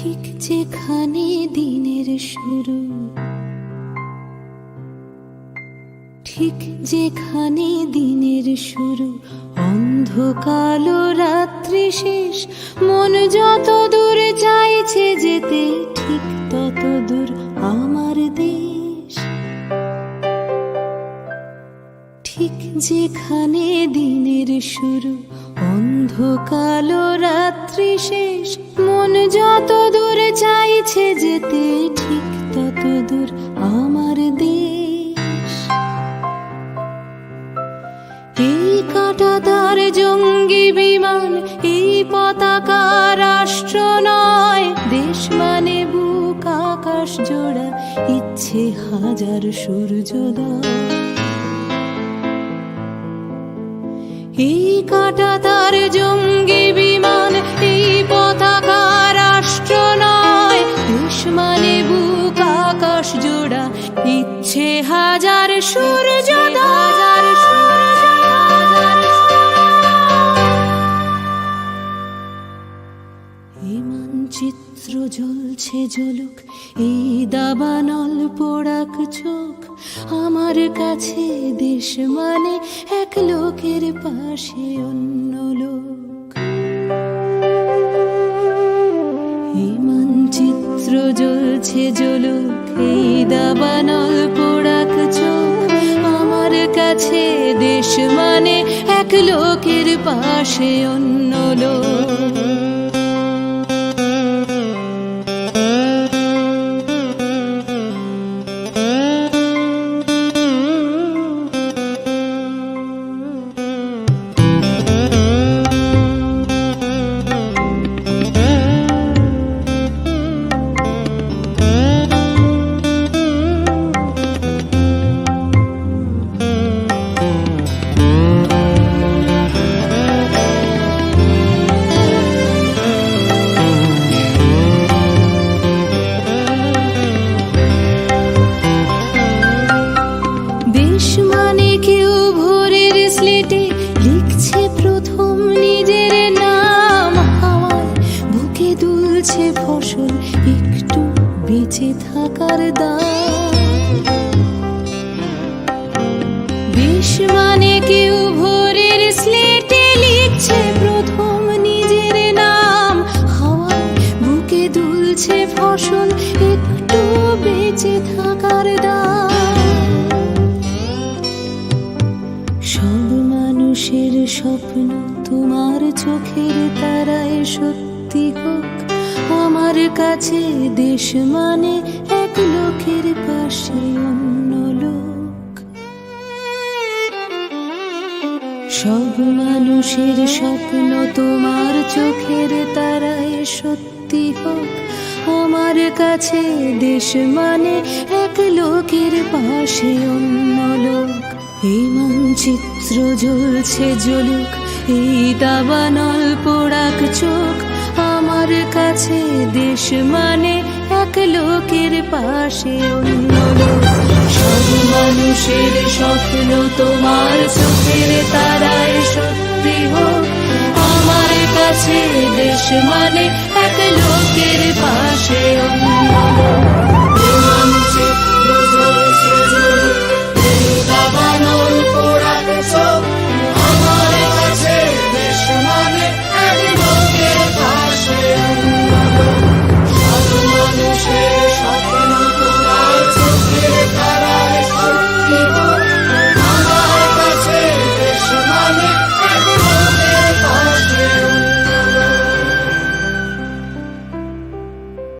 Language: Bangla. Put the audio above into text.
ঠিক যেখানে দিনের শুরু, ঠিক যেখানে দিনের শুরু, অন্ধকার রাত্রি শেষ। মন যত দূর চাইছে যেতে, ঠিক তত দূর আমার দেশ। ঠিক যেখানে দিনের শুরু, অন্ধকার রাত্রি শেষ। মন যত দূর চাইছে যেতে, ঠিক তত দূর আমার দেশ। এই কাঁটাতার জঙ্গি বিমান, এই পতাকা রাষ্ট্র নয়। দেশ মানে বুক আকাশ জোড়া, ইচ্ছে হাজার সূর্যোদয়। এই কাঁটাতার জঙ্গি বিমান, এই পতাকা রাষ্ট্র নয়। দেশ মানে বুক আকাশ জোড়া, ইচ্ছে হাজার সূর্যোদয়। এই মানচিত্র জ্বলছে জ্বলুক, এই দাবানল পোড়াক চোখ। আমার কাছে দেশ মানে এক লোকের পাশে অন্য লোক। এই মানচিত্র জ্বলছে জ্বলুক, এই দাবানল পোড়াক চোখ। আমার কাছে দেশ মানে এক লোকের পাশে অন্য লোক। দেশ মানে কেউ ভোরের স্লেটে লিখছে প্রথম নিজের নাম। হাওয়ায় বুকে দুলছে ফসল, একটু বেঁচে থাকার দাম। দেশ মানে কেউ ভোরের স্লেটে লিখছে প্রথম নিজের নাম। হাওয়ায় বুকে দুলছে ফসল, একটু বেঁচে থাকার দাম। সব মানুষের স্বপ্ন তোমার চোখের তারায় সত্যি হোক। আমার কাছে দেশ মানে এক লোকের পাশে অন্য লোক। সব মানুষের স্বপ্ন তোমার চোখের তারায় সত্যি হোক। আমার কাছে দেশ মানে এক লোকের পাশে অন্য লোক। এই মানচিত্র জ্বলছে জ্বলুক, এই দাবানল পোড়াক চোখ। আমার কাছে দেশ মানে এক লোকের পাশে অন্য লোক। সব মানুষের স্বপ্ন তোমার চোখের তারায় সত্যি হোক। আমার কাছে দেশ মানে এক লোকের পাশে অন্য লোক।